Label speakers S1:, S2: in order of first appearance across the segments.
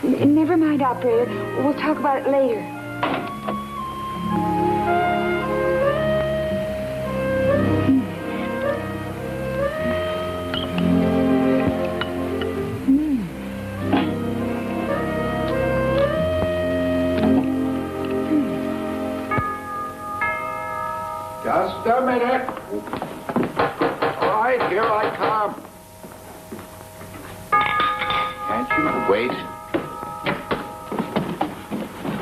S1: Never mind, operator. We'll talk about it later.
S2: Just a minute. All right, here I come. Can't you wait?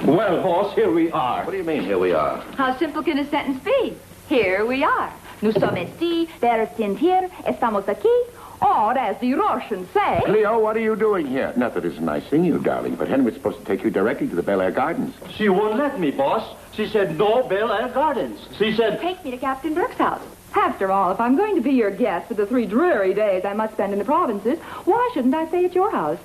S3: Well, Horse, here we are.
S2: What do you mean, here we are?
S4: How simple can a sentence be? Here we are. Nous sommes ici, vers here, estamos aquí, or as the Russians say...
S2: Cleo, what are you doing here? Not that it's nice seeing you, darling, but Henry's supposed to take you directly to the Bel Air Gardens.
S3: She won't let me, boss. She said no Bel Air Gardens. She said...
S4: Take me to Captain Burke's house. After all, if I'm going to be your guest for the 3 dreary days I must spend in the provinces, why shouldn't I stay at your house?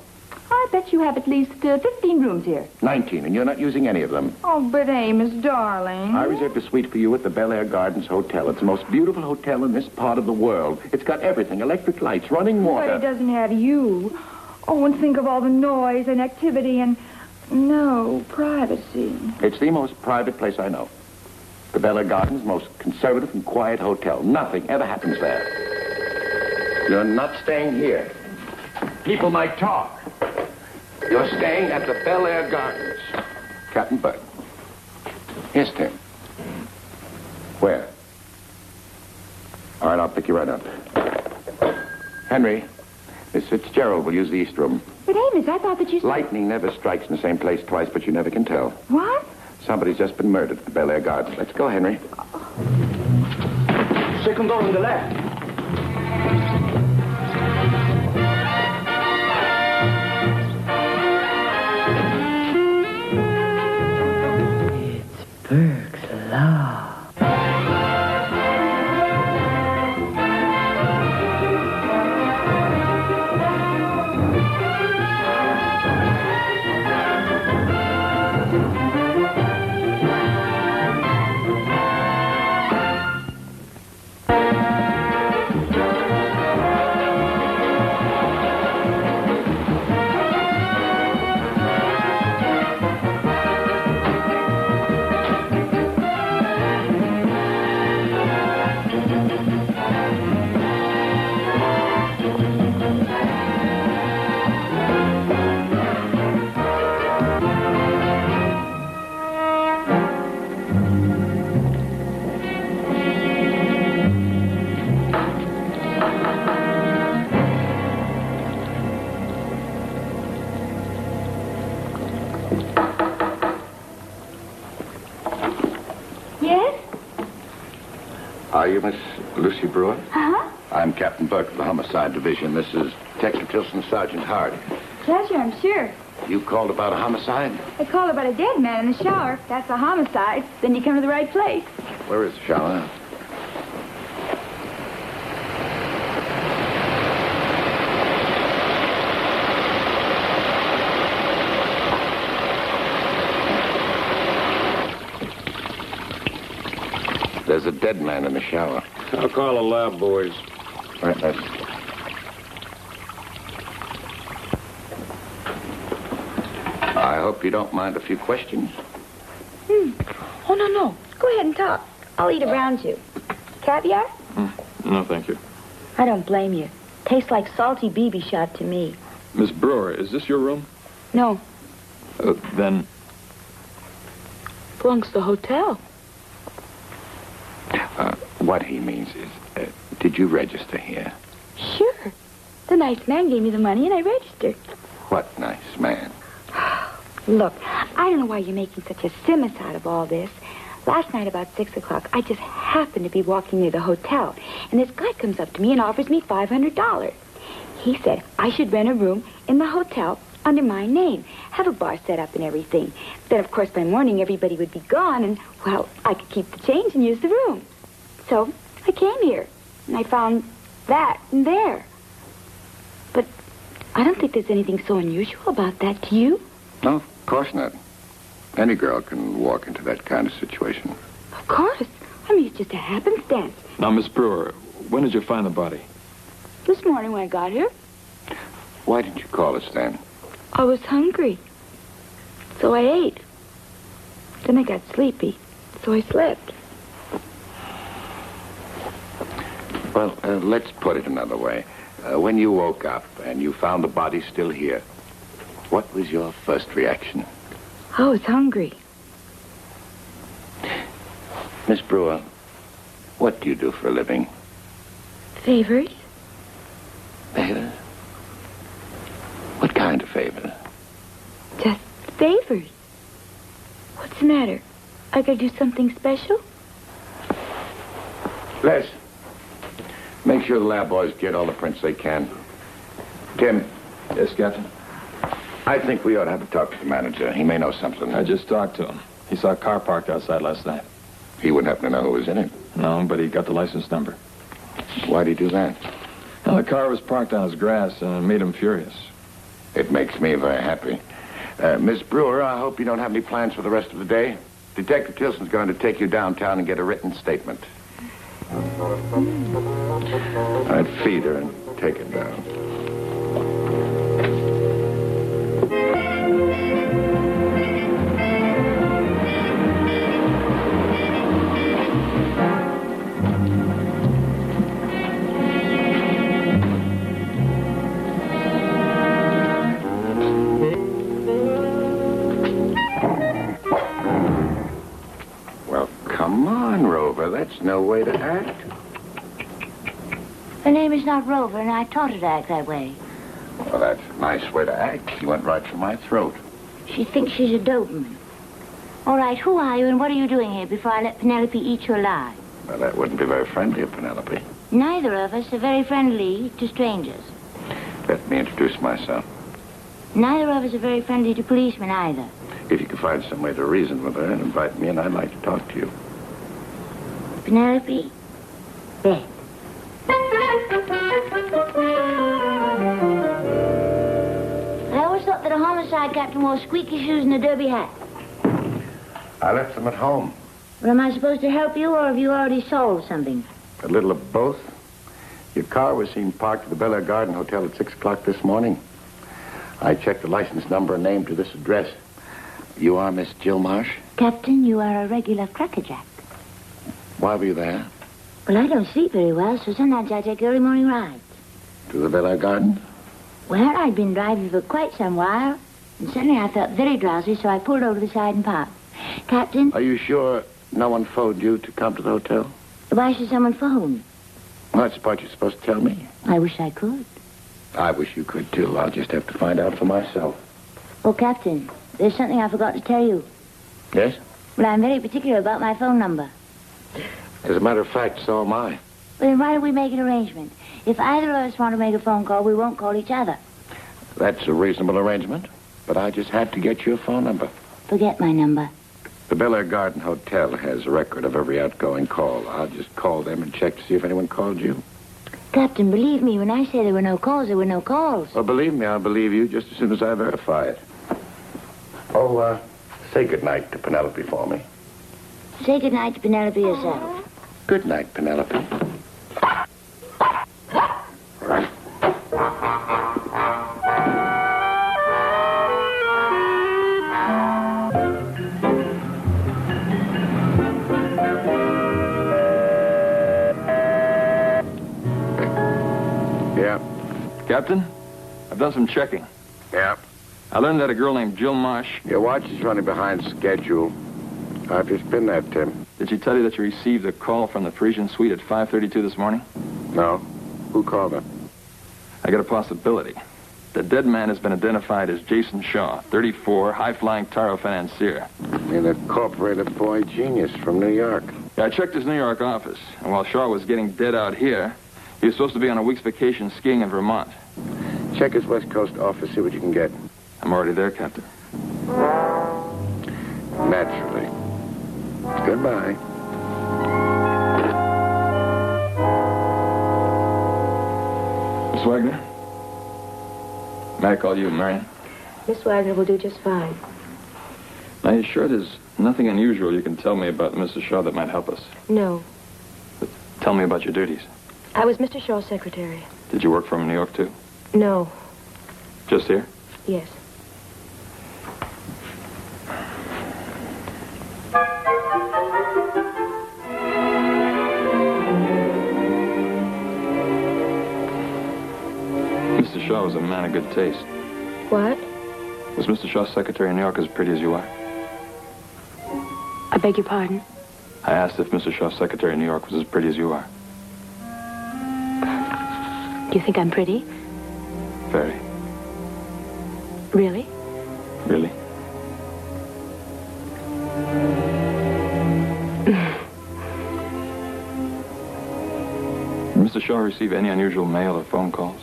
S4: I bet you have at least 15 rooms here.
S2: 19, and you're not using any of them.
S4: Oh, but Amos, darling.
S2: I reserved a suite for you at the Bel Air Gardens Hotel. It's the most beautiful hotel in this part of the world. It's got everything, electric lights, running water.
S4: But it doesn't have you. Oh, and think of all the noise and activity and no privacy.
S2: It's the most private place I know. The Bel Air Gardens, most conservative and quiet hotel. Nothing ever happens there. You're not staying here. People might talk. You're staying at the Bel Air Gardens. Captain Burke. Yes, Tim. Where? All right, I'll pick you right up. Henry, Miss Fitzgerald will use the East Room.
S4: But Amos, I thought that you said...
S2: Lightning never strikes in the same place twice, but you never can tell.
S4: What?
S2: Somebody's just been murdered at the Bel Air Gardens. Let's go, Henry.
S3: Second door on the left.
S1: Burke's Law.
S2: Are you Miss Lucy Brewer?
S4: Uh-huh.
S2: I'm Captain Burke of the Homicide Division. This is Detective Tilson, Sergeant Hart.
S4: Pleasure, I'm sure.
S2: You called about a homicide?
S4: I called about a dead man in the shower. That's a homicide. Then you come to the right place.
S2: Where is the shower? There's a dead man in the shower.
S5: I'll call the lab boys.
S2: All right, let's... I hope you don't mind a few questions.
S4: Oh, no. Go ahead and talk. I'll eat around you. Caviar?
S5: No, thank you.
S4: I don't blame you. Tastes like salty BB shot to me.
S5: Miss Brewer, is this your room?
S4: No.
S5: Then...
S4: Belongs to the hotel.
S2: What he means is, did you register here?
S4: Sure. The nice man gave me the money and I registered.
S2: What nice man?
S4: Look, I don't know why you're making such a simus out of all this. Last night about 6 o'clock, I just happened to be walking near the hotel, and this guy comes up to me and offers me $500. He said I should rent a room in the hotel under my name, have a bar set up and everything. Then, of course, by morning, everybody would be gone, and, well, I could keep the change and use the room. So I came here, and I found that and there. But I don't think there's anything so unusual about that, do you?
S2: No, of course not. Any girl can walk into that kind of situation.
S4: Of course. I mean, it's just a happenstance.
S5: Now, Miss Brewer, when did you find the body?
S4: This morning when I got here.
S2: Why didn't you call us then?
S4: I was hungry. So I ate. Then I got sleepy. So I slept.
S2: Well, let's put it another way. When you woke up and you found the body still here, what was your first reaction?
S4: I was hungry.
S2: Miss Brewer, what do you do for a living?
S4: Favors?
S2: Favors? What kind of favors?
S4: Just favors. What's the matter? I gotta do something special?
S2: Les, make sure the lab boys get all the prints they can. Tim.
S5: Yes, Captain?
S2: I think we ought to have a talk to the manager. He may know something.
S5: I just talked to him. He saw a car parked outside last night.
S2: He wouldn't happen to know who was in it.
S5: No, but he got the license number.
S2: Why'd he do that?
S5: Well, the car was parked on his grass, and it made him furious.
S2: It makes me very happy. Miss Brewer, I hope you don't have any plans for the rest of the day. Detective Tilson's going to take you downtown and get a written statement. I'd feed her and take her down. That's no way to act.
S6: Her name is not Rover, and I taught her to act that way.
S2: Well, that's a nice way to act. She went right for my throat.
S6: She thinks she's a doberman. All right, who are you and what are you doing here before I let Penelope eat you alive?
S2: Well, that wouldn't be very friendly of Penelope.
S6: Neither of us are very friendly to strangers.
S2: Let me introduce myself.
S6: Neither of us are very friendly to policemen either.
S2: If you could find some way to reason with her and invite me in, I'd like to talk to you.
S6: Penelope, bed. I always thought that a homicide captain wore squeaky shoes and a derby hat.
S2: I left them at home.
S6: Well, am I supposed to help you, or have you already solved something?
S2: A little of both. Your car was seen parked at the Bel Air Garden Hotel at 6 o'clock this morning. I checked the license number and name to this address. You are Miss Jill Marsh?
S6: Captain, you are a regular crackerjack.
S2: Why were you there?
S6: Well, I don't sleep very well, so sometimes I take early morning rides.
S2: To the Bel Air Garden?
S6: Well, I'd been driving for quite some while, and suddenly I felt very drowsy, so I pulled over to the side and parked. Captain?
S2: Are you sure no one phoned you to come to the hotel?
S6: Why should someone phone?
S2: Well, that's the part you're supposed to tell me.
S6: I wish I could.
S2: I wish you could, too. I'll just have to find out for myself.
S6: Oh, Captain, there's something I forgot to tell you.
S2: Yes?
S6: Well, I'm very particular about my phone number.
S2: As a matter of fact, so am I.
S6: Well, then why don't we make an arrangement? If either of us want to make a phone call, we won't call each other.
S2: That's a reasonable arrangement, but I just had to get your phone number.
S6: Forget my number.
S2: The Bel Air Garden Hotel has a record of every outgoing call. I'll just call them and check to see if anyone called you.
S6: Captain, believe me, when I say there were no calls, there were no calls.
S2: Well, believe me, I'll believe you just as soon as I verify it. Oh, say goodnight to Penelope for me.
S6: Say goodnight to Penelope yourself.
S2: Good night, Penelope. Yeah.
S5: Captain, I've done some checking.
S2: Yeah.
S5: I learned that a girl named Jill Marsh...
S2: Your watch is running behind schedule. I've just been there, Tim.
S5: Did she tell you that you received a call from the Parisian suite at 5:32 this morning?
S2: No. Who called her?
S5: I got a possibility. The dead man has been identified as Jason Shaw, 34, high-flying Taro financier.
S2: An incorporated boy genius from New York.
S5: Yeah, I checked his New York office, and while Shaw was getting dead out here, he was supposed to be on a week's vacation skiing in Vermont.
S2: Check his West Coast office, see what you can get.
S5: I'm already there, Captain.
S2: Naturally. Goodbye.
S5: Miss Wagner? May I call you Marion?
S4: Miss Wagner will do just fine.
S5: Now, you sure there's nothing unusual you can tell me about Mr. Shaw that might help us?
S4: No.
S5: But tell me about your duties.
S4: I was Mr. Shaw's secretary.
S5: Did you work for him in New York, too?
S4: No.
S5: Just here?
S4: Yes.
S5: Shaw was a man of good taste.
S4: What?
S5: Was Mr. Shaw's secretary in New York as pretty as you are?
S4: I beg your pardon?
S5: I asked if Mr. Shaw's secretary in New York was as pretty as you are.
S4: Do you think I'm pretty?
S5: Very.
S4: Really?
S5: Really? Did Mr. Shaw receive any unusual mail or phone calls?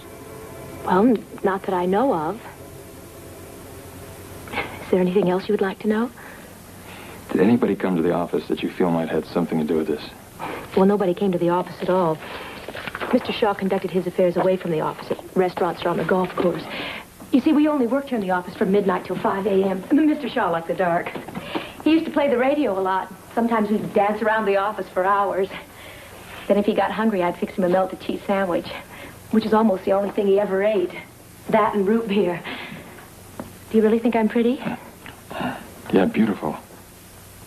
S4: Well, not that I know of. Is there anything else you would like to know?
S5: Did anybody come to the office that you feel might have had something to do with this?
S4: Well, nobody came to the office at all. Mr. Shaw conducted his affairs away from the office at restaurants or on the golf course. You see, we only worked here in the office from midnight till 5 a.m. Mr. Shaw liked the dark. He used to play the radio a lot. Sometimes we'd dance around the office for hours. Then if he got hungry, I'd fix him a melted cheese sandwich, which is almost the only thing he ever ate. That and root beer. Do you really think I'm pretty?
S5: Yeah, beautiful.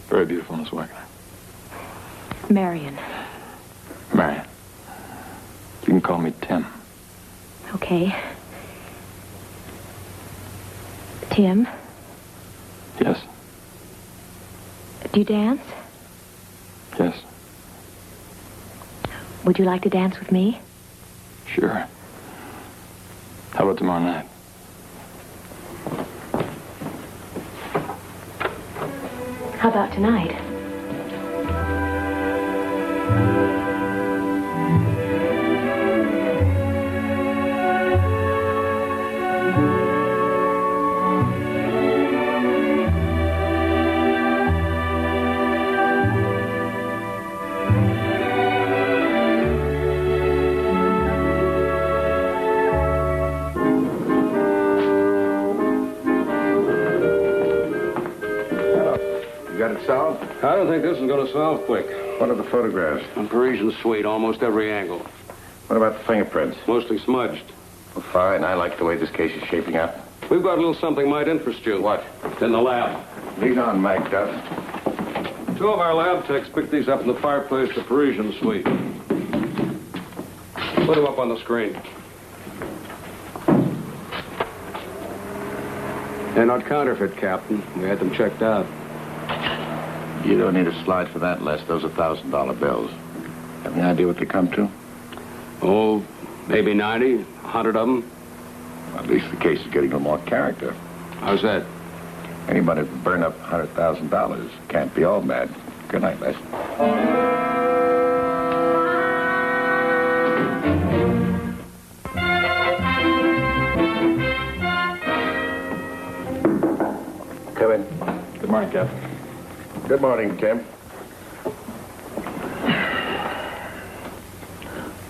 S5: Very beautiful, Miss Wagner.
S4: Marion.
S5: Marion. You can call me Tim.
S4: Okay. Tim,
S5: Yes?
S4: do you dance?
S5: Yes.
S4: Would you like to dance with me?
S5: Sure. How about tomorrow night?
S4: How about tonight?
S2: Solved?
S3: I don't think this is going to solve quick.
S2: What are the photographs?
S3: A Parisian suite, almost every angle.
S2: What about the fingerprints?
S3: Mostly smudged.
S2: Well, fine. I like the way this case is shaping up.
S3: We've got a little something might interest you.
S2: What?
S3: It's in the lab.
S2: Lead on, Mike Duff.
S3: 2 of our lab techs picked these up in the fireplace, the Parisian suite. Put them up on the screen. They're not counterfeit, Captain. We had them checked out.
S2: You don't need a slide for that, Les. Those are $1,000 bills. Have any idea what they come to?
S3: Oh, maybe 90, 100 of them.
S2: Well, at least the case is getting a little more character.
S3: How's that?
S2: Anybody who can burn up $100,000 can't be all mad. Good night, Les. Come in.
S5: Good morning, Captain.
S2: Good morning, Tim.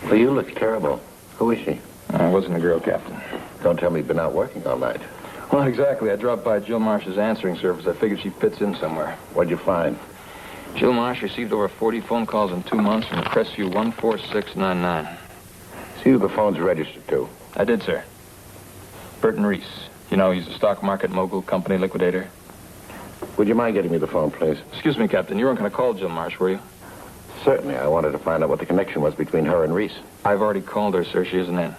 S2: Well, you look terrible. Who is she?
S5: I wasn't a girl, Captain.
S2: Don't tell me you've been out working all night.
S5: Well, not exactly. I dropped by Jill Marsh's answering service. I figured she fits in somewhere.
S2: What'd you find?
S5: Jill Marsh received over 40 phone calls in 2 months from Crestview 14699.
S2: See who the phone's registered to.
S5: I did, sir. Burton Reese. You know, he's a stock market mogul, company liquidator.
S2: Would you mind getting me the phone, please?
S5: Excuse me, Captain. You weren't going to call Jill Marsh, were you?
S2: Certainly. I wanted to find out what the connection was between her and Reese.
S5: I've already called her, sir. She isn't in.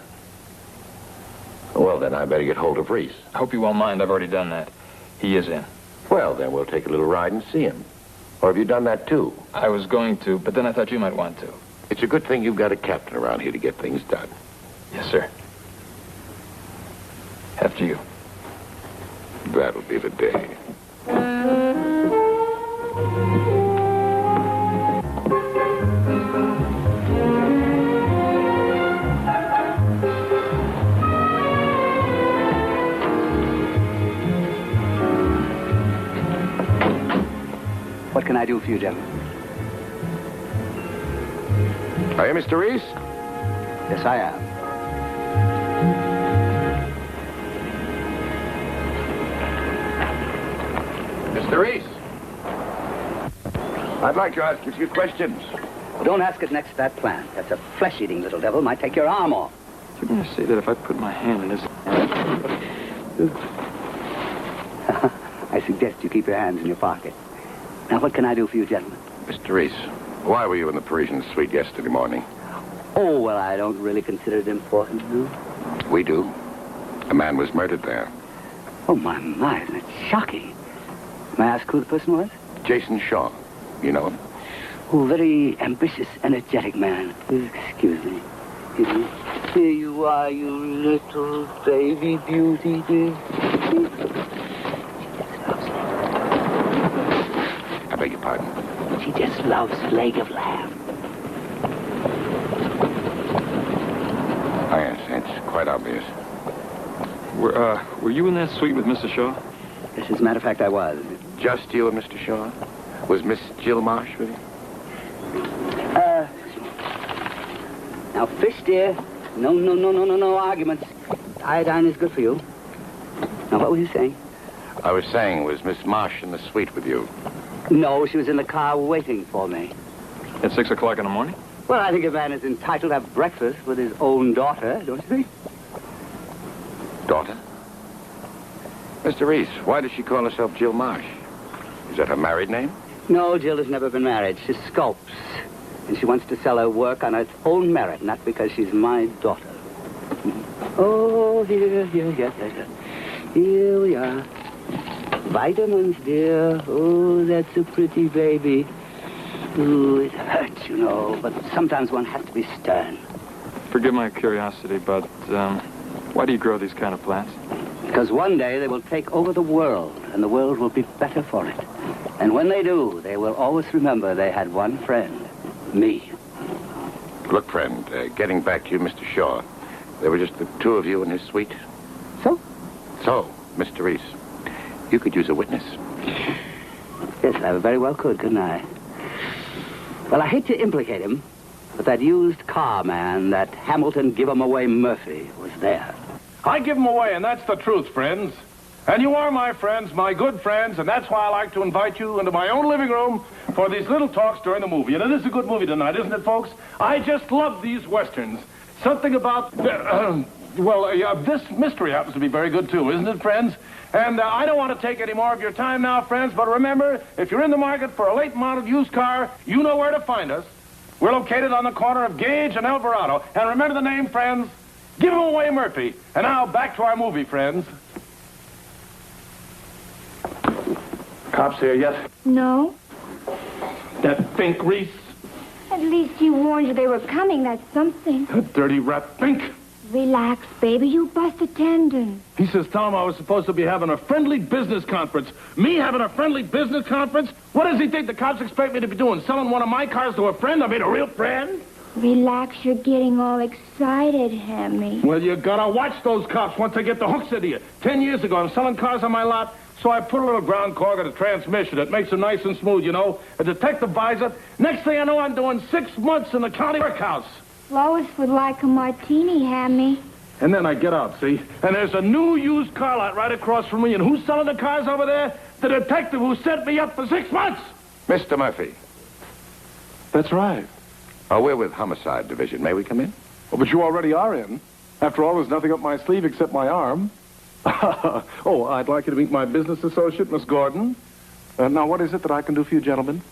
S2: Well, then I better get hold of Reese.
S5: I hope you won't mind. I've already done that. He is in.
S2: Well, then we'll take a little ride and see him. Or have you done that, too?
S5: I was going to, but then I thought you might want to.
S2: It's a good thing you've got a captain around here to get things done.
S5: Yes, sir. After you.
S2: That'll be the day.
S7: What can I do for you, gentlemen?
S2: Are you Mr. Reese?
S7: Yes, I am.
S2: Mr. Reese? I'd like to ask you a few questions.
S7: Well, don't ask it next to that plant. That's a flesh-eating little devil. Might take your arm off.
S5: You're going to say that if I put my hand in this...
S7: I suggest you keep your hands in your pocket. Now, what can I do for you, gentlemen?
S2: Mr. Reese, why were you in the Parisian suite yesterday morning?
S7: Oh, well, I don't really consider it important, no?
S2: We do. A man was murdered there.
S7: Oh, my, isn't it shocking? May I ask who the person was?
S2: Jason Shaw. You know him?
S7: Oh, very ambitious, energetic man. Excuse me. Here you are, you little baby beauty, dear.
S2: I beg your pardon.
S7: She just loves leg of lamb.
S2: Oh, yes, it's quite obvious.
S5: Were you in that suite with Mr. Shaw?
S7: Yes, as a matter of fact, I was.
S2: Just you and Mr. Shaw? Was Miss Jill Marsh with you?
S7: Now, fish, dear. No arguments. Iodine is good for you. Now, what were you saying?
S2: I was saying, was Miss Marsh in the suite with you?
S7: No, she was in the car waiting for me.
S5: At 6 o'clock in the morning?
S7: Well, I think a man is entitled to have breakfast with his own daughter, don't you think?
S2: Daughter? Mr. Reese, why does she call herself Jill Marsh? Is that her married name?
S7: No, Jill has never been married. She sculpts. And she wants to sell her work on its own merit, not because she's my daughter. Oh, here. Here we are. Vitamins, dear. Oh, that's a pretty baby. Ooh, it hurts, you know, but sometimes one has to be stern.
S5: Forgive my curiosity, but why do you grow these kind of plants?
S7: Because one day they will take over the world, and the world will be better for it. And when they do, they will always remember they had one friend. Me.
S2: Look, friend, getting back to you, Mr. Shaw, there were just the two of you in his suite.
S7: So?
S2: So, Mr. Reese, you could use a witness.
S7: Yes, I very well could, couldn't I? Well, I hate to implicate him, but that used car man, that Hamilton give-him-away Murphy, was there.
S8: I give them away, and that's the truth, friends. And you are my friends, my good friends, and that's why I like to invite you into my own living room for these little talks during the movie. And it is a good movie tonight, isn't it, folks? I just love these westerns. Something about, this mystery happens to be very good, too, isn't it, friends? And I don't want to take any more of your time now, friends, but remember, if you're in the market for a late-model used car, you know where to find us. We're located on the corner of Gage and Alvarado. And remember the name, friends? Give him away, Murphy. And now, back to our movie, friends. Cops here yet?
S1: No.
S8: That Fink, Reese?
S1: At least he warned you they were coming. That's something.
S8: That dirty rat Fink.
S1: Relax, baby. You bust a tendon.
S8: He says, tell him I was supposed to be having a friendly business conference. Me having a friendly business conference? What does he think the cops expect me to be doing? Selling one of my cars to a friend? I mean, a real friend?
S1: Relax. You're getting all excited, Hammy.
S8: Well, you gotta watch those cops once they get the hooks into you. 10 years ago, I'm selling cars on my lot, so I put a little ground cork in the transmission. It makes it nice and smooth, you know. A detective buys it. Next thing I know, I'm doing 6 months in the county workhouse.
S1: Lois would like a martini, Hammy.
S8: And then I get out, see? And there's a new used car lot right across from me. And who's selling the cars over there? The detective who set me up for 6 months.
S2: Mr. Murphy.
S3: That's right.
S2: Oh, we're with Homicide Division. May we come in?
S3: Oh, but you already are in. After all, there's nothing up my sleeve except my arm. Oh, I'd like you to meet my business associate, Miss Gordon. Now, what is it that I can do for you, gentlemen?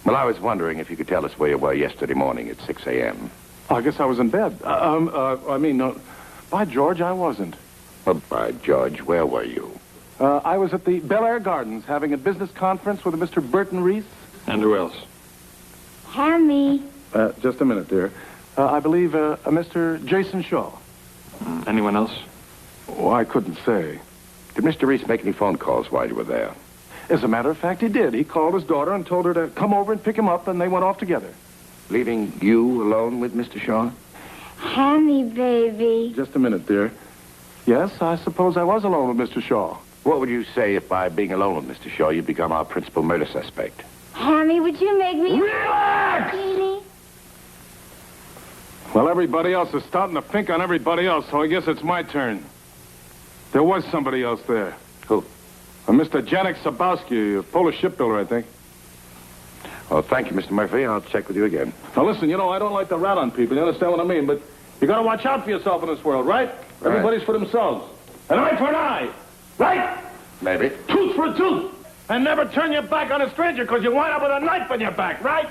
S2: Well, I was wondering if you could tell us where you were yesterday morning at 6 a.m.
S3: I guess I was in bed. By George, I wasn't.
S2: Well, by George, where were you?
S3: I was at the Bel Air Gardens having a business conference with a Mr. Burton Reese.
S5: And who else?
S1: Hammy.
S3: Just a minute, dear. I believe a Mr. Jason Shaw.
S5: Anyone else?
S3: Oh, I couldn't say.
S2: Did Mr. Reese make any phone calls while you were there?
S3: As a matter of fact, he did. He called his daughter and told her to come over and pick him up, and they went off together.
S2: Leaving you alone with Mr. Shaw?
S1: Hammy, baby.
S3: Just a minute, dear. Yes, I suppose I was alone with Mr. Shaw.
S2: What would you say if by being alone with Mr. Shaw you become our principal murder suspect?
S1: Hammy, would you make me...
S8: Relax!
S1: Martini?
S3: Well, everybody else is starting to think on everybody else, so I guess it's my turn. There was somebody else there.
S2: Who?
S3: Mr. Janek Sabowski, a Polish shipbuilder, I think.
S2: Well, thank you, Mr. Murphy. I'll check with you again.
S3: Now, listen, I don't like to rat on people. You understand what I mean? But you got to watch out for yourself in this world, right? Everybody's for themselves. An eye for an eye, right?
S2: Maybe.
S8: Tooth for a tooth. And never turn your back on a stranger because you wind up with a knife in your back, right?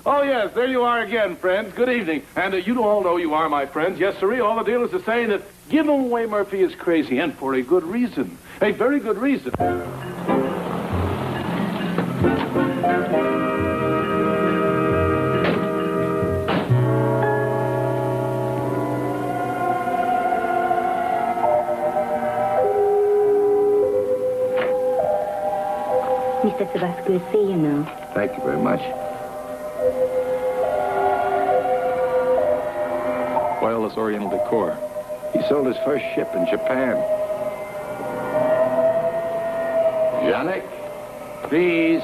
S8: Oh, yes, there you are again, friends. Good evening. And you all know you are my friends. Yes, sirree, all the dealers are saying that Give him away, Murphy is crazy, and for a good reason. A very good reason.
S6: Mr. Tabasco will see you now.
S2: Thank you very much.
S5: Wireless Oriental decor.
S2: He sold his first ship in Japan. Janek, please.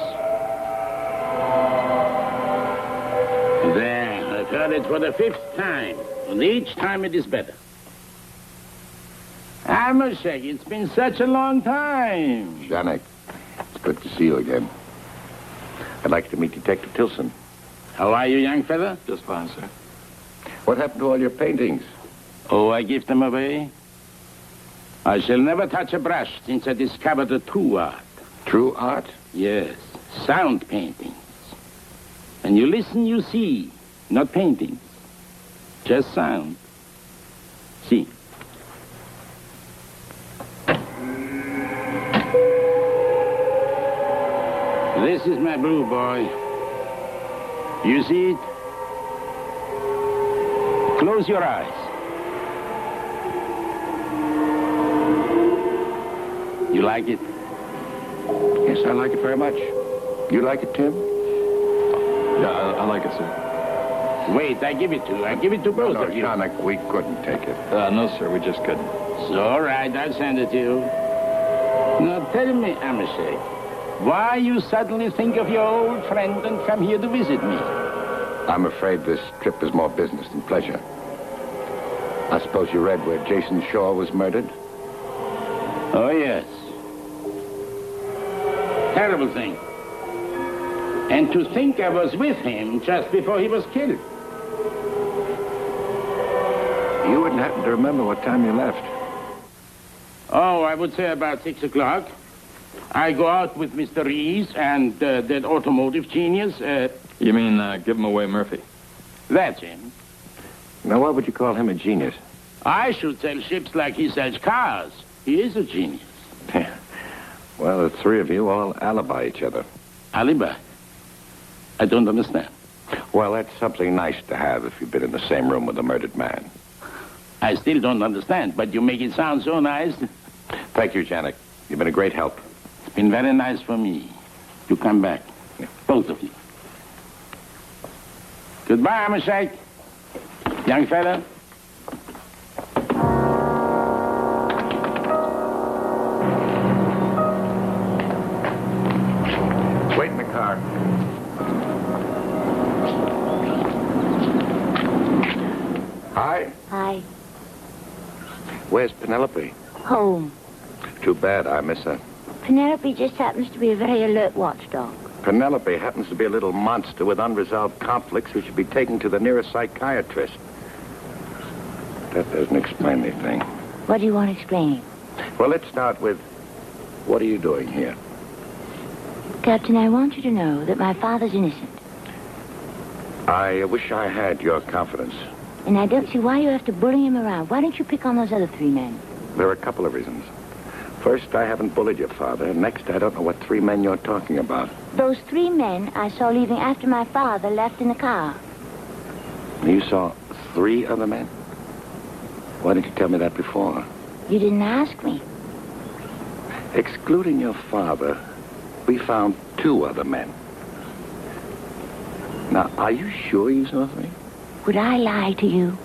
S9: There, I've heard it for the 5th time, and each time it is better. I must say, it's been such a long time.
S2: Janek, it's good to see you again. I'd like to meet Detective Tilson.
S9: How are you, young fella?
S5: Just fine, sir.
S2: What happened to all your paintings?
S9: Oh, I give them away. I shall never touch a brush since I discovered the true art.
S2: True art?
S9: Yes, sound paintings. When you listen, you see. Not paintings. Just sound. See. This is my blue boy. You see it? Close your eyes. You like it?
S2: Yes, I like it very much. You like it, Tim?
S5: Yeah, I like it, sir.
S9: Wait, I give it to you. I give it to both
S2: No,
S9: of you.
S2: Janek, we couldn't take it.
S5: No, sir, we just couldn't.
S9: It's all right, I'll send it to you. Now tell me, Amos, why you suddenly think of your old friend and come here to visit me?
S2: I'm afraid this trip is more business than pleasure. I suppose you read where Jason Shaw was murdered?
S9: Oh, yes. Terrible thing. And to think I was with him just before he was killed.
S2: You wouldn't happen to remember what time you left.
S9: Oh, I would say about 6 o'clock. I go out with Mr. Rees and that automotive genius.
S5: You mean give him away, Murphy?
S9: That's him.
S2: Now, why would you call him a genius?
S9: I should sell ships like he sells cars. He is a genius.
S2: Well, the three of you all alibi each other.
S9: Alibi? I don't understand.
S2: Well, that's something nice to have if you've been in the same room with a murdered man.
S9: I still don't understand, but you make it sound so nice.
S2: Thank you, Janek. You've been a great help.
S9: It's been very nice for me to come back.
S2: Yeah.
S9: Both of you. Goodbye, Mashak. Young fella.
S2: Wait in the car. Hi.
S6: Hi.
S2: Where's Penelope?
S6: Home.
S2: Too bad. I miss her.
S6: Penelope just happens to be a very alert watchdog.
S2: Penelope happens to be a little monster with unresolved conflicts who should be taken to the nearest psychiatrist. That doesn't explain anything.
S6: What do you want explaining?
S2: Well, let's start with, what are you doing here?
S6: Captain, I want you to know that my father's innocent.
S2: I wish I had your confidence.
S6: And I don't see why you have to bully him around. Why don't you pick on those other three men?
S2: There are a couple of reasons. First, I haven't bullied your father. Next, I don't know what three men you're talking about.
S6: Those three men I saw leaving after my father left in the car.
S2: You saw three other men? Why didn't you tell me that before?
S6: You didn't ask me.
S2: Excluding your father, we found two other men. Now, are you sure you saw three?
S6: Would I lie to you?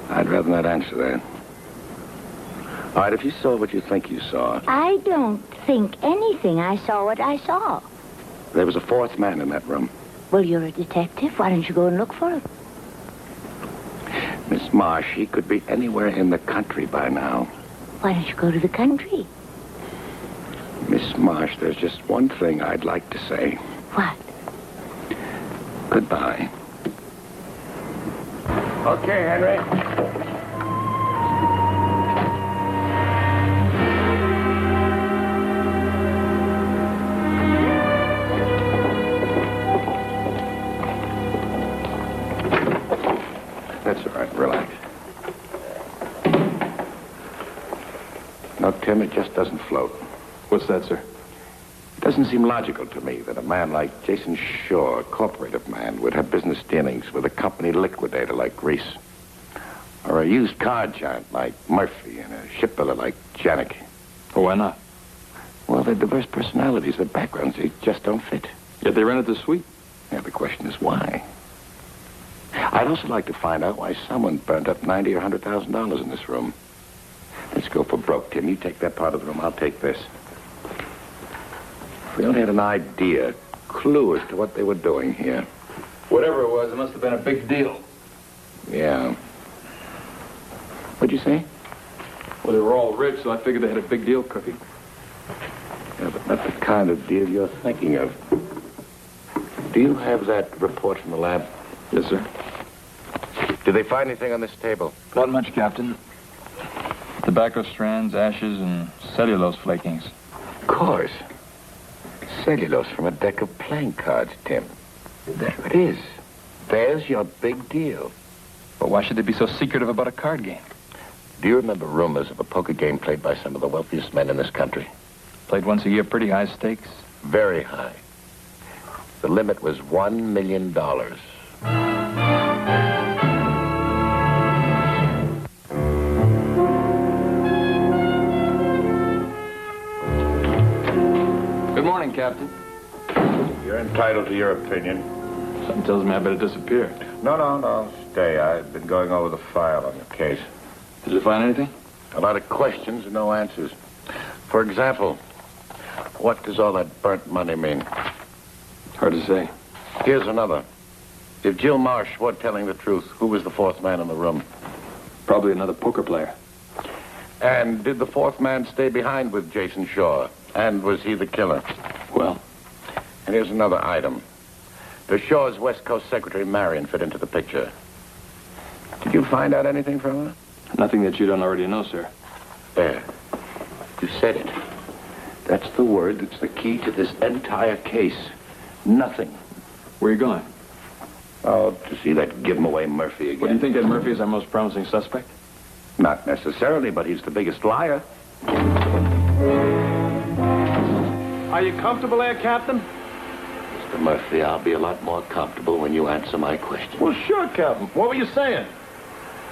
S2: I'd rather not answer that. All right, if you saw what you think you saw,
S6: I don't think anything. I saw what I saw.
S2: there was a fourth man in that room.
S6: Well, you're a detective. Why don't you go and look for him?
S2: Miss Marsh, he could be anywhere in the country by now.
S6: Why don't you go to the country?
S2: Miss Marsh, there's just one thing I'd like to say.
S6: What?
S2: Goodbye.
S9: Okay, Henry.
S2: That's all right. Relax.
S5: What's that, sir?
S2: It doesn't seem logical to me that a man like Jason Shaw, a corporative man, would have business dealings with a company liquidator like Reese. Or a used car giant like Murphy and a shipbuilder like Janik.
S5: Well, why not?
S2: Well, their diverse personalities, their backgrounds, they just don't fit.
S5: Yet they rented the suite.
S2: Yeah, the question is why. I'd also like to find out why someone burned up $90,000 or $100,000 in this room. Let's go for broke, Tim. You take that part of the room, I'll take this. If we only had an idea, clue as to what they were doing here.
S5: Whatever it was, it must have been a big deal.
S2: Yeah. What'd you say?
S5: Well, they were all rich, so I figured they had a big deal cooking.
S2: Yeah, but not the kind of deal you're thinking of. Do you have that report from the lab?
S5: Yes, sir.
S2: Did they find anything on this table?
S5: Not much, Captain. Tobacco strands, ashes, and cellulose flakings.
S2: Of course. Cellulose from a deck of playing cards, Tim. There it is. There's your big deal.
S5: But why should they be so secretive about a card game?
S2: Do you remember rumors of a poker game played by some of the wealthiest men in this country?
S5: Played once a year, pretty high stakes.
S2: Very high. The limit was $1 million.
S5: Good morning, Captain.
S2: You're entitled to your opinion.
S5: Something tells me I better disappear.
S2: No. Stay. I've been going over the file on your case.
S5: Did you find anything?
S2: A lot of questions and no answers. For example, what does all that burnt money mean?
S5: Hard to say.
S2: Here's another. If Jill Marsh were telling the truth, who was the fourth man in the room?
S5: Probably another poker player.
S2: And did the fourth man stay behind with Jason Shaw? And was he the killer?
S5: Well?
S2: And here's another item. Does Shaw's West Coast secretary, Marion, fit into the picture? Did you find out anything from her?
S5: Nothing that you don't already know, sir.
S2: There. You said it. That's the word that's the key to this entire case. Nothing.
S5: Where are you going?
S2: Oh, to see that give-him-away Murphy again.
S5: What, do you think that Murphy is our most promising suspect?
S2: Not necessarily, but he's the biggest liar.
S8: Are you comfortable there, Captain?
S2: Mr. Murphy, I'll be a lot more comfortable when you answer my question.
S8: Well, sure, Captain. What were you saying?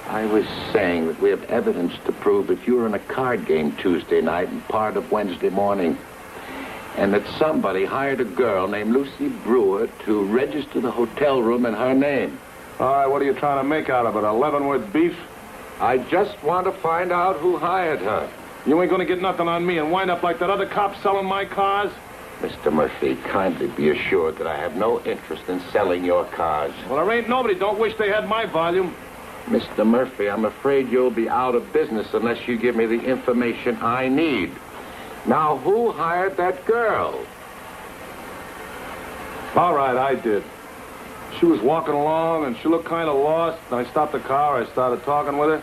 S2: I was saying that we have evidence to prove that you were in a card game Tuesday night and part of Wednesday morning. And that somebody hired a girl named Lucy Brewer to register the hotel room in her name.
S8: All right, what are you trying to make out of it, a Leavenworth beef?
S2: I just want to find out who hired her.
S8: You ain't gonna get nothing on me and wind up like that other cop selling my cars?
S2: Mr. Murphy, kindly be assured that I have no interest in selling your cars.
S8: Well, there ain't nobody don't wish they had my volume.
S2: Mr. Murphy, I'm afraid you'll be out of business unless you give me the information I need. Now, who hired that girl?
S8: All right, I did. She was walking along, and she looked kind of lost. And I stopped the car. I started talking with her.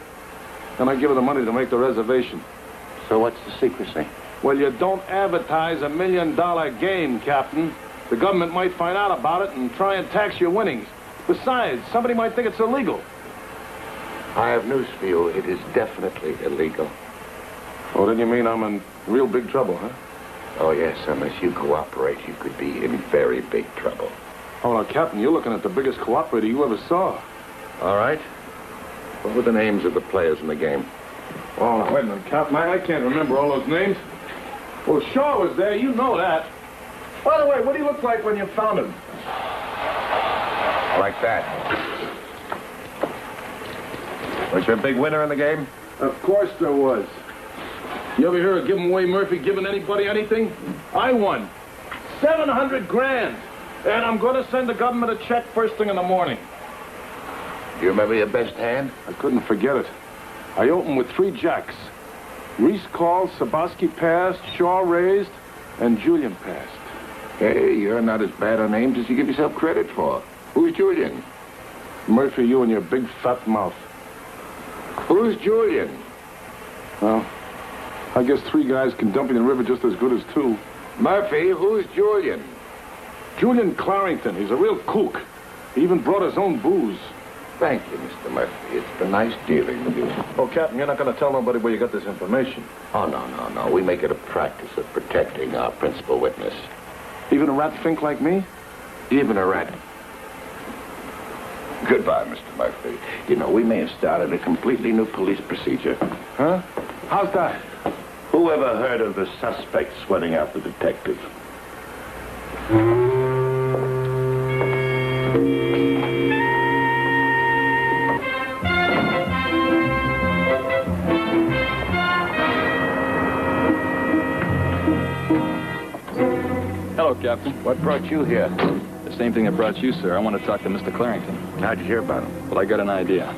S8: Then I give her the money to make the reservation.
S2: So what's the secrecy?
S8: Well, you don't advertise $1 million game, Captain. The government might find out about it and try and tax your winnings. Besides, somebody might think it's illegal.
S2: I have news for you. It is definitely illegal.
S8: Oh, then you mean I'm in real big trouble, huh?
S2: Oh, yes. Unless you cooperate, you could be in very big trouble.
S8: Oh, now, Captain, you're looking at the biggest cooperator you ever saw.
S2: All right. What were the names of the players in the game?
S8: Oh, now, wait a minute, Captain. I can't remember all those names. Well, Shaw was there. You know that. By the way, what do you look like when you found him?
S2: Like that. Was there a big winner in the game?
S8: Of course there was. You ever hear of giving away Murphy giving anybody anything? I won. $700,000. And I'm going to send the government a check first thing in the morning.
S2: Do you remember your best hand?
S8: I couldn't forget it. I opened with 3 jacks. Reese called, Sabaski passed, Shaw raised, and Julian passed.
S2: Hey, you're not as bad on names as you give yourself credit for. Who's Julian?
S8: Murphy, you and your big fat mouth.
S2: Who's Julian?
S8: Well, I guess 3 guys can dump in the river just as good as 2.
S2: Murphy, who's Julian?
S8: Julian Clarrington. He's a real kook. He even brought his own booze.
S2: Thank you, Mr. Murphy. It's been nice dealing with you.
S3: Oh, Captain, you're not going to tell nobody where you got this information.
S2: Oh, no. We make it a practice of protecting our principal witness.
S3: Even a rat fink like me?
S2: Even a rat. Goodbye, Mr. Murphy. You know, we may have started a completely new police procedure.
S3: Huh? How's that?
S2: Who ever heard of the suspect sweating out the detective?
S5: Hello, Captain.
S2: What brought you here?
S5: The same thing that brought you, sir. I want to talk to Mr. Clarington.
S2: How'd you hear about him?
S5: Well, I got an idea.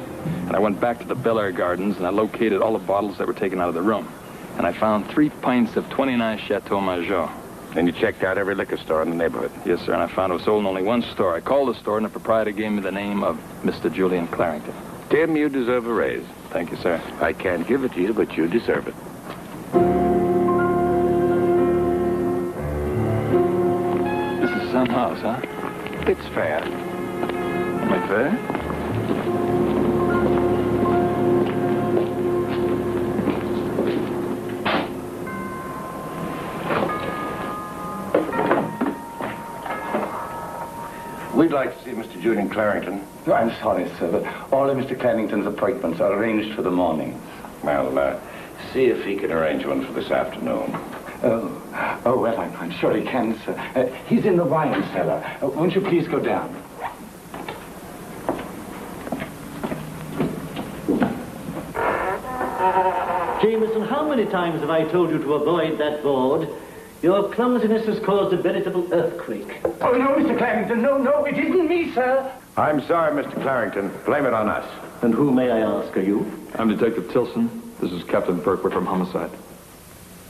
S5: And I went back to the Bel Air Gardens, and I located all the bottles that were taken out of the room. And I found 3 pints of 29 Chateau Major.
S2: And you checked out every liquor store in the neighborhood?
S5: Yes, sir, and I found it was sold in only one store. I called the store, and the proprietor gave me the name of Mr. Julian Clarington.
S2: Tim, you deserve a raise.
S5: Thank you, sir.
S2: I can't give it to you, but you deserve it.
S5: This is some house, huh?
S2: It's fair.
S5: Am I fair?
S2: We'd like to see Mr. Julian Clarington.
S10: Oh, I'm sorry, sir, but all of Mr. Clarington's appointments are arranged for the morning.
S2: Well, see if he can arrange one for this afternoon.
S10: Oh, well, I'm sure he can, sir. He's in the wine cellar. Won't you please go down?
S11: Jameson, how many times have I told you to avoid that board? Your clumsiness has caused a veritable earthquake.
S10: Oh, no, Mr. Clarington, no, it isn't me, sir.
S2: I'm sorry, Mr. Clarington. Blame it on us.
S11: And who, may I ask, are you?
S5: I'm Detective Tilson. This is Captain Burke. We're from Homicide.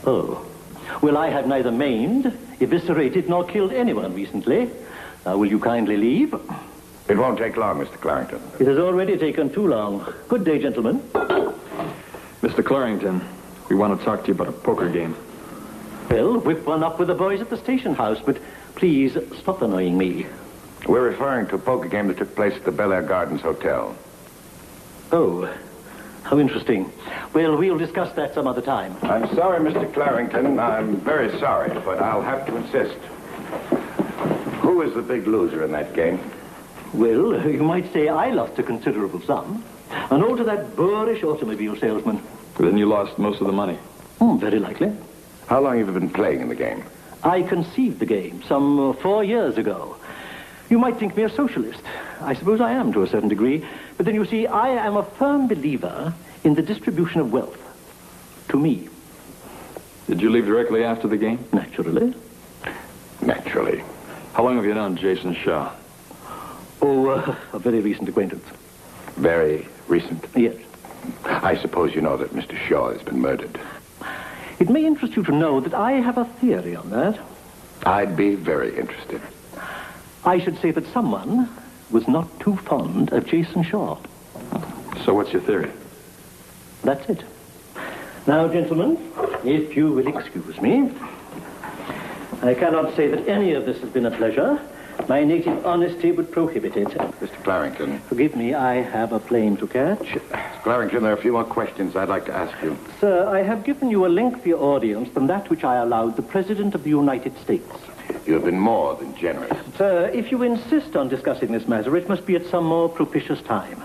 S11: Oh. Well, I have neither maimed, eviscerated, nor killed anyone recently. Now, will you kindly leave?
S2: It won't take long, Mr. Clarington.
S11: It has already taken too long. Good day, gentlemen.
S5: Mr. Clarington, we want to talk to you about a poker game.
S11: Well, whip one up with the boys at the station house, but please stop annoying me.
S2: We're referring to a poker game that took place at the Bel Air Gardens Hotel.
S11: Oh, how interesting. Well, we'll discuss that some other time.
S2: I'm sorry, Mr. Clarington. I'm very sorry, but I'll have to insist. Who is the big loser in that game?
S11: Well, you might say I lost a considerable sum. And all to that boorish automobile salesman.
S5: Then you lost most of the money.
S11: Very likely.
S2: How long have you been playing in the game?
S11: I conceived the game some 4 years ago. You might think me a socialist. I suppose I am to a certain degree. But then you see, I am a firm believer in the distribution of wealth. To me.
S5: Did you leave directly after the game?
S11: Naturally.
S2: Naturally.
S5: How long have you known Jason Shaw?
S11: Oh, a very recent acquaintance.
S2: Very recent?
S11: Yes.
S2: I suppose you know that Mr. Shaw has been murdered.
S11: It may interest you to know that I have a theory on that.
S2: I'd be very interested.
S11: I should say that someone was not too fond of Jason Shaw.
S5: So what's your theory?
S11: That's it. Now, gentlemen, if you will excuse me, I cannot say that any of this has been a pleasure. My native honesty would prohibit it.
S2: Mr. Clarington.
S11: Forgive me, I have a plane to catch.
S2: Mr. Clarington, there are a few more questions I'd like to ask you.
S11: Sir, I have given you a lengthier audience than that which I allowed the President of the United States.
S2: You have been more than generous.
S11: Sir, if you insist on discussing this matter, it must be at some more propitious time.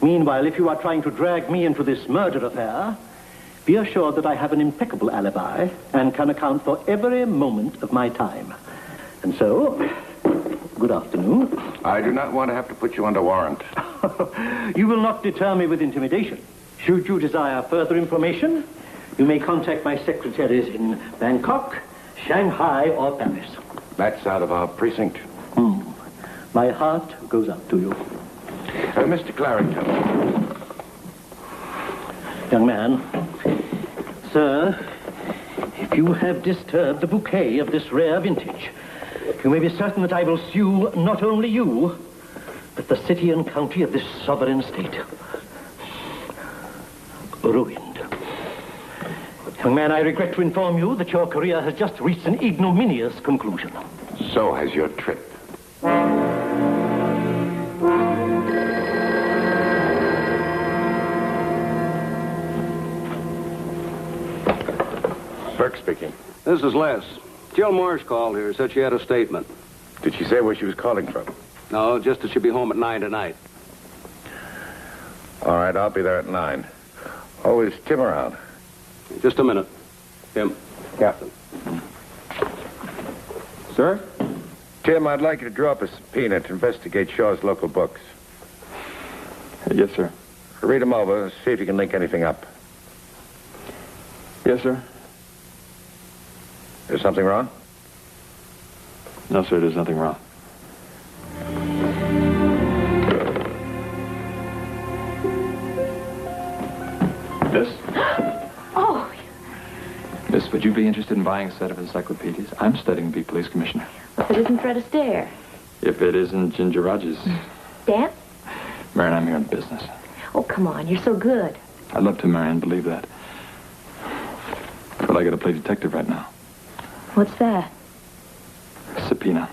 S11: Meanwhile, if you are trying to drag me into this murder affair, be assured that I have an impeccable alibi and can account for every moment of my time. And so, good afternoon.
S2: I do not want to have to put you under warrant.
S11: You will not deter me with intimidation. Should you desire further information, you may contact my secretaries in Bangkok, Shanghai, or Paris.
S2: That's out of our precinct.
S11: My heart goes out to you.
S2: Mr. Clarington.
S11: Young man, sir, if you have disturbed the bouquet of this rare vintage, you may be certain that I will sue not only you, but the city and county of this sovereign state. Ruined. Young man, I regret to inform you that your career has just reached an ignominious conclusion.
S2: So has your trip. Burke speaking.
S12: This is Les. Jill Marsh called here, said she had a statement.
S2: Did she say where she was calling from?
S12: No, just that she'll be home at 9 tonight.
S2: All right, I'll be there at 9. Oh, is Tim around?
S12: Just a minute. Tim.
S2: Captain.
S5: Sir?
S2: Tim, I'd like you to draw up a subpoena to investigate Shaw's local books.
S5: Yes, sir.
S2: Read them over, see if you can link anything up.
S5: Yes, sir.
S2: Is something wrong?
S5: No, sir, there's nothing wrong. Miss?
S4: Oh,
S5: Miss, would you be interested in buying a set of encyclopedias? I'm studying to be police commissioner.
S4: if it isn't Fred Astaire.
S5: If it isn't Ginger Rogers.
S4: Dan?
S5: Marion, I'm here in business.
S4: Oh, come on. You're so good.
S5: I'd love to, Marion, believe that. But I gotta play detective right now.
S4: What's that?
S5: Subpoena.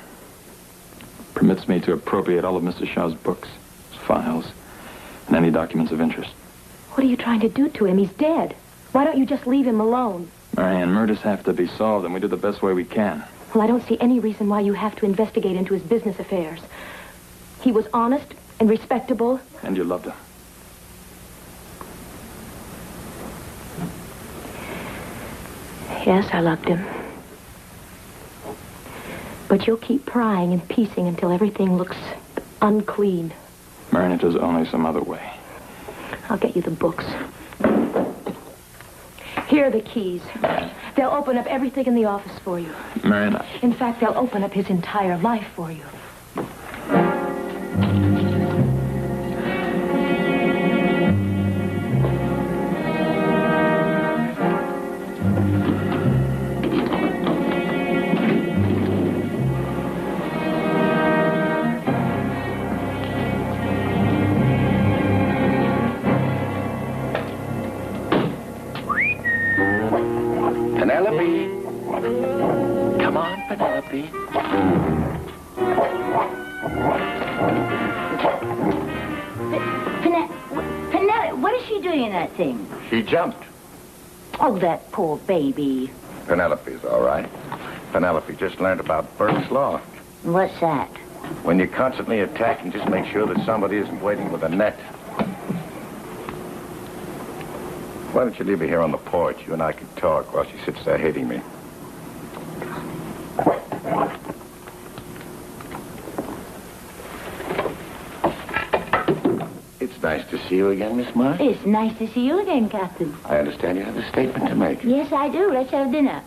S5: Permits me to appropriate all of Mr. Shaw's books, his files, and any documents of interest.
S4: What are you trying to do to him? He's dead. Why don't you just leave him alone?
S5: Marianne, murders have to be solved, and we do the best way we can.
S4: Well, I don't see any reason why you have to investigate into his business affairs. He was honest and respectable.
S5: And you loved him.
S4: Yes, I loved him. But you'll keep prying and piecing until everything looks unclean.
S5: Marianne, there's only some other way.
S4: I'll get you the books. Here are the keys. They'll open up everything in the office for you.
S5: Marianne,
S4: In fact, they'll open up his entire life for you.
S2: Penelope. Come on, Penelope.
S6: Penelope, what is she doing in that thing?
S2: She jumped.
S6: Oh, that poor baby.
S2: Penelope's all right. Penelope just learned about Burke's Law.
S6: What's that?
S2: When you're constantly attacking, just make sure that somebody isn't waiting with a net. Why don't you leave her here on the porch? You and I can talk while she sits there hating me. It's nice to see you again, Miss Marsh.
S6: It's nice to see you again, Captain.
S2: I understand you have a statement to make.
S6: Yes, I do. Let's have dinner.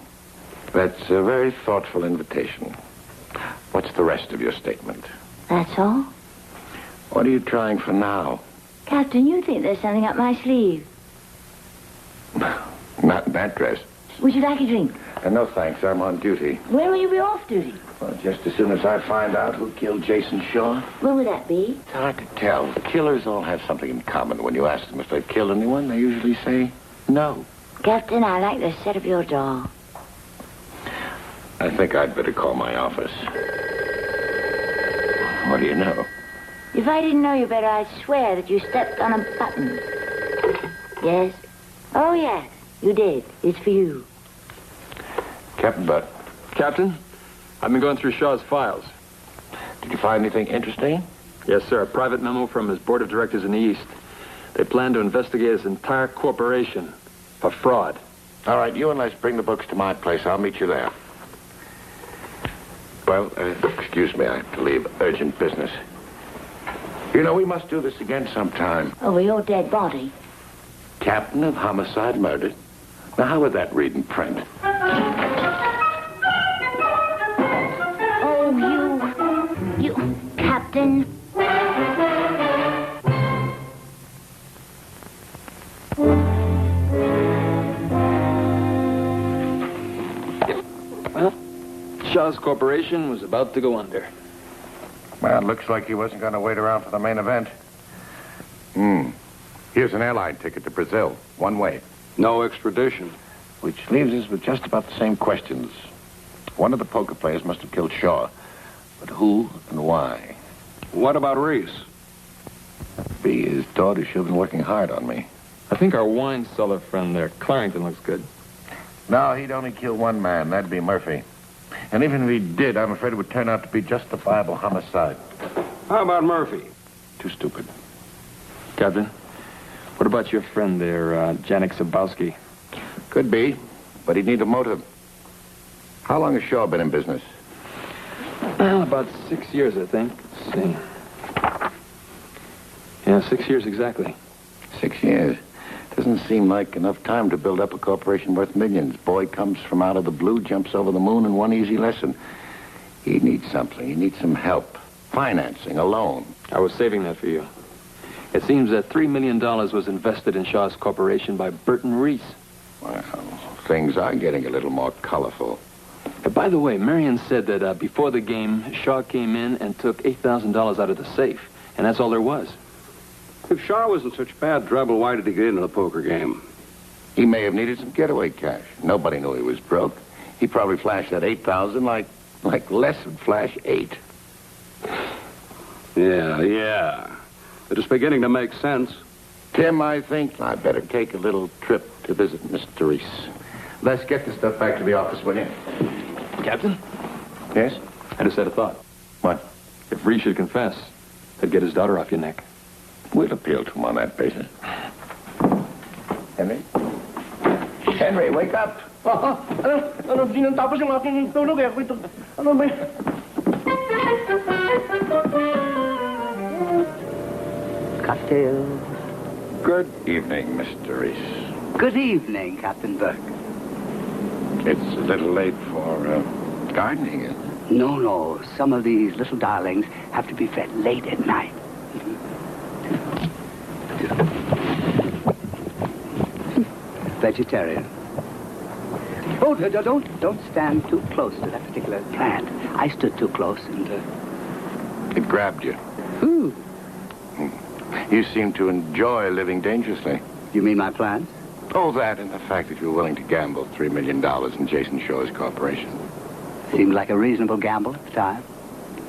S2: That's a very thoughtful invitation. What's the rest of your statement?
S6: That's all?
S2: What are you trying for now?
S6: Captain, you think there's something up my sleeve.
S2: Not in that dress.
S6: Would you like a drink?
S2: No, thanks. I'm on duty.
S6: When will you be off duty?
S2: Well, just as soon as I find out who killed Jason Shaw.
S6: When will that be?
S2: It's hard to tell. Killers all have something in common. When you ask them if they've killed anyone, they usually say no.
S6: Captain, I like the set of your door.
S2: I think I'd better call my office. What do you know?
S6: If I didn't know you better, I'd swear that you stepped on a button. Yes? Oh, yes, you did. It's for you.
S2: Captain Butt.
S5: Captain, I've been going through Shaw's files.
S2: Did you find anything interesting?
S5: Yes, sir. A private memo from his board of directors in the East. They plan to investigate his entire corporation for fraud.
S2: All right, you and Les bring the books to my place. I'll meet you there. Well, excuse me, I have to leave. Urgent business. You know, we must do this again sometime.
S6: Over your dead body.
S2: Captain of homicide murdered. Now, how would that read in print?
S6: Oh, you, Captain.
S5: Well, Shaw's corporation was about to go under.
S2: Well, it looks like he wasn't going to wait around for the main event. Here's an airline ticket to Brazil. One way.
S12: No extradition.
S2: Which leaves us with just about the same questions. One of the poker players must have killed Shaw. But who and why?
S12: What about Reese?
S2: Be his daughter. She's been working hard on me.
S5: I think our wine cellar friend there, Clarrington, looks good.
S2: No, he'd only kill one man. That'd be Murphy. And even if he did, I'm afraid it would turn out to be justifiable homicide.
S12: How about Murphy?
S2: Too stupid.
S5: Captain, what about your friend there, Janik Sabowski?
S2: Could be, but he'd need a motive. How long has Shaw been in business?
S5: Well, about 6 years, I think. Let's see. Yeah, 6 years exactly.
S2: 6 years. Doesn't seem like enough time to build up a corporation worth millions. Boy comes from out of the blue, jumps over the moon in one easy lesson. He needs something. He needs some help. Financing, a loan.
S5: I was saving that for you. It seems that $3 million was invested in Shaw's corporation by Burton Reese.
S2: Well, things are getting a little more colorful.
S5: By the way, Marion said that before the game, Shaw came in and took $8,000 out of the safe. And that's all there was.
S12: If Shaw was in such bad trouble, why did he get into the poker game?
S2: He may have needed some getaway cash. Nobody knew he was broke. He probably flashed that 8,000 like less would flash 8.
S12: Yeah. It is beginning to make sense.
S2: Tim, I think I'd better take a little trip to visit Mr. Reese. Let's get the stuff back to the office, will you?
S5: Captain?
S2: Yes?
S5: I just had a thought.
S2: What?
S5: If Reese should confess, that'd get his daughter off your neck.
S2: We'll appeal to him on that basis. Henry? Henry, wake up!
S7: Cocktail.
S2: Good evening, Mr. Reese.
S7: Good evening, Captain Burke.
S2: It's a little late for gardening, isn't it?
S7: No. Some of these little darlings have to be fed late at night. Vegetarian. Oh, don't stand too close to that particular plant. I stood too close and...
S2: It grabbed you.
S7: Ooh.
S2: You seem to enjoy living dangerously.
S7: You mean my plans?
S2: Oh, that and the fact that you were willing to gamble $3 million in Jason Shaw's corporation.
S7: Seemed like a reasonable gamble at the time.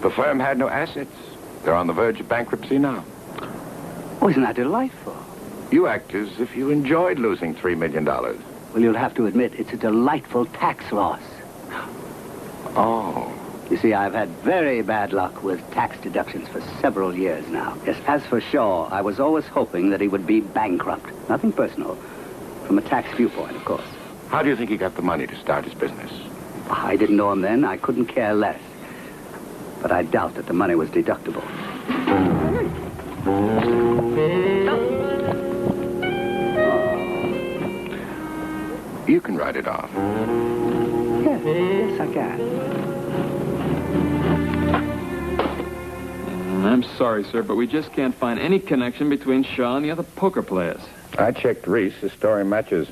S2: The firm had no assets. They're on the verge of bankruptcy now.
S7: Oh, isn't that delightful?
S2: You act as if you enjoyed losing $3 million.
S7: Well, you'll have to admit, it's a delightful tax loss.
S2: Oh.
S7: You see, I've had very bad luck with tax deductions for several years now. Yes, as for Shaw, I was always hoping that he would be bankrupt. Nothing personal. From a tax viewpoint, of course.
S2: How do you think he got the money to start his business?
S7: I didn't know him then. I couldn't care less. But I doubt that the money was deductible.
S2: You can write it off.
S7: Yes, I can.
S5: I'm sorry, sir, but we just can't find any connection between Shaw and the other poker players.
S2: I checked Reese. His story matches.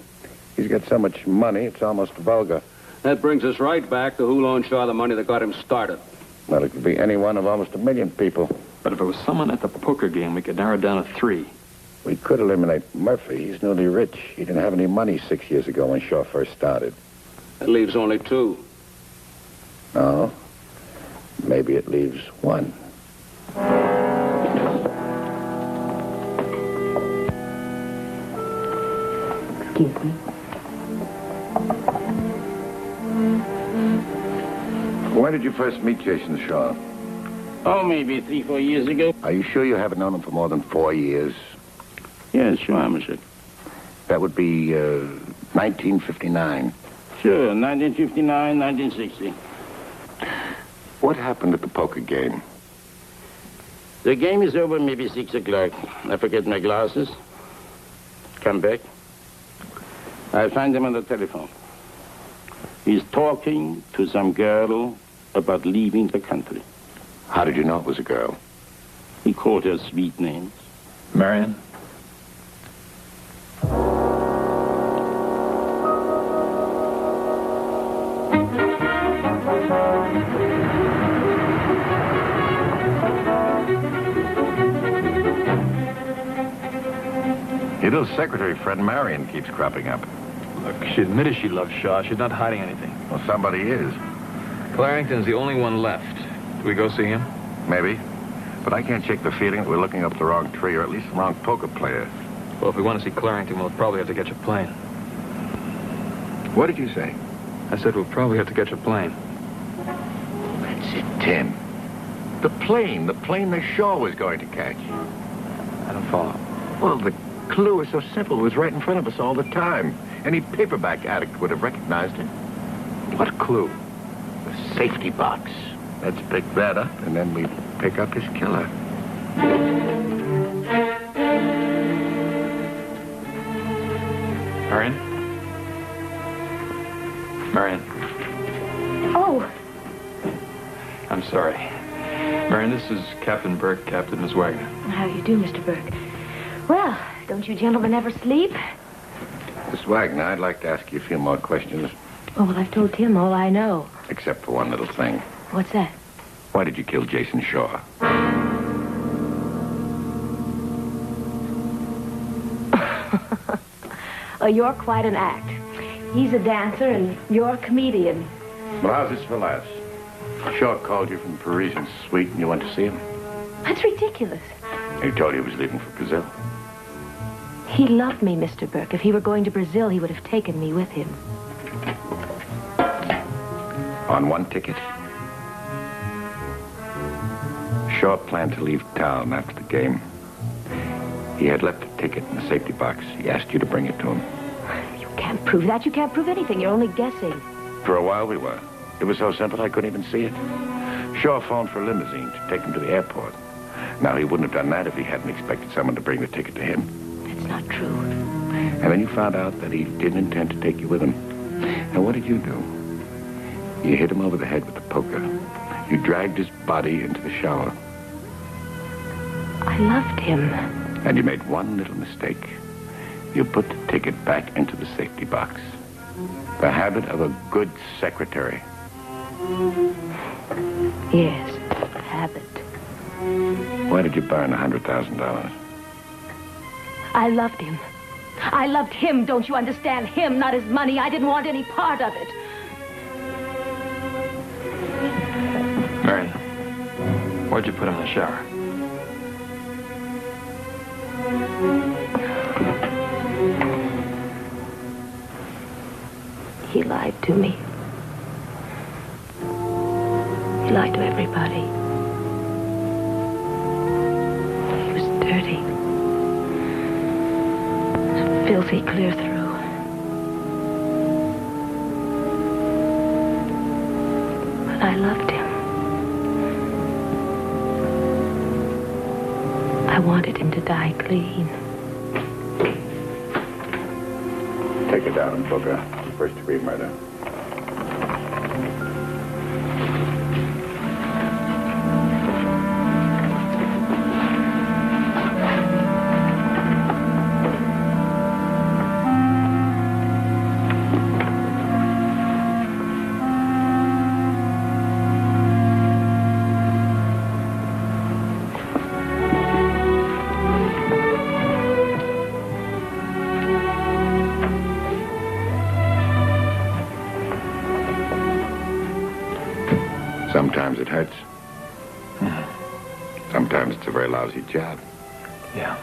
S2: He's got so much money, it's almost vulgar.
S12: That brings us right back to who loaned Shaw the money that got him started.
S2: Well, it could be any one of almost 1 million people.
S5: But if it was someone at the poker game, we could narrow it down to 3.
S2: We could eliminate Murphy. He's newly rich. He didn't have any money 6 years ago when Shaw first started.
S12: That leaves only 2.
S2: No. Maybe it leaves 1.
S6: Excuse me.
S2: When did you first meet Jason Shaw?
S9: Oh, maybe 3-4 years ago.
S2: Are you sure you haven't known him for more than 4 years?
S9: Yeah, sure, monsieur.
S2: That would be 1959.
S9: Sure, 1959, 1960.
S2: What happened at the poker game?
S9: The game is over maybe 6 o'clock. I forget my glasses. Come back. I find him on the telephone. He's talking to some girl about leaving the country.
S2: How did you know it was a girl?
S9: He called her sweet names.
S5: Marion?
S2: Your little secretary friend Marion keeps cropping up.
S5: Look, she admitted she loved Shaw. She's not hiding anything.
S2: Well, somebody is.
S5: Clarington's the only one left. Do we go see him?
S2: Maybe. But I can't shake the feeling that we're looking up the wrong tree, or at least the wrong poker player.
S5: Well, if we want to see Clarington, we'll probably have to catch a plane.
S2: What did you say?
S5: I said we'll probably have to catch a plane.
S2: That's it, Tim. The plane that Shaw was going to catch.
S5: I don't follow.
S2: Well, the clue is so simple. It was right in front of us all the time. Any paperback addict would have recognized it.
S5: What clue?
S2: The safety box. Let's pick that up, and then we pick up his killer.
S5: Marion? Marion.
S4: Oh,
S5: I'm sorry. Marion, this is Captain Burke, Captain Miss Wagner.
S4: how do you do, Mr. Burke? Well, don't you gentlemen ever sleep?
S2: Miss Wagner, I'd like to ask you a few more questions,
S4: Oh, well, I've told Tim all I know.
S2: except for one little thing.
S4: What's that?
S2: Why did you kill Jason Shaw?
S4: Oh, you're quite an act. He's a dancer and you're a comedian.
S2: Well, how's this for last? Shaw called you from the Parisian suite and you went to see him?
S4: That's ridiculous.
S2: He told you he was leaving for Brazil.
S4: He loved me, Mr. Burke. If he were going to Brazil, he would have taken me with him.
S2: On one ticket. Shaw planned to leave town after the game. He had left a ticket in the safety box. He asked you to bring it to him.
S4: You can't prove that. You can't prove anything. You're only guessing.
S2: For a while we were. It was so simple I couldn't even see it. Shaw phoned for a limousine to take him to the airport. Now, he wouldn't have done that if he hadn't expected someone to bring the ticket to him.
S4: That's not true.
S2: And then you found out that he didn't intend to take you with him. And what did you do? You hit him over the head with the poker. You dragged his body into the shower.
S4: I loved him.
S2: And you made one little mistake. You put the ticket back into the safety box. The habit of a good secretary.
S4: Yes, habit.
S2: Why did you burn $100,000?
S4: I loved him. I loved him, don't you understand? Him, not his money. I didn't want any part of it.
S5: Marion, why'd you put him in the shower?
S4: He lied to me. He lied to everybody. He was dirty. Filthy clear through. But I loved him. I wanted him to die clean.
S2: Take it down and book a first-degree murder. Sometimes it hurts. Sometimes it's a very lousy job.
S5: Yeah.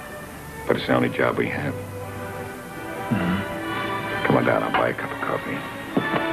S2: But it's the only job we have. Come on down, I'll buy a cup of coffee.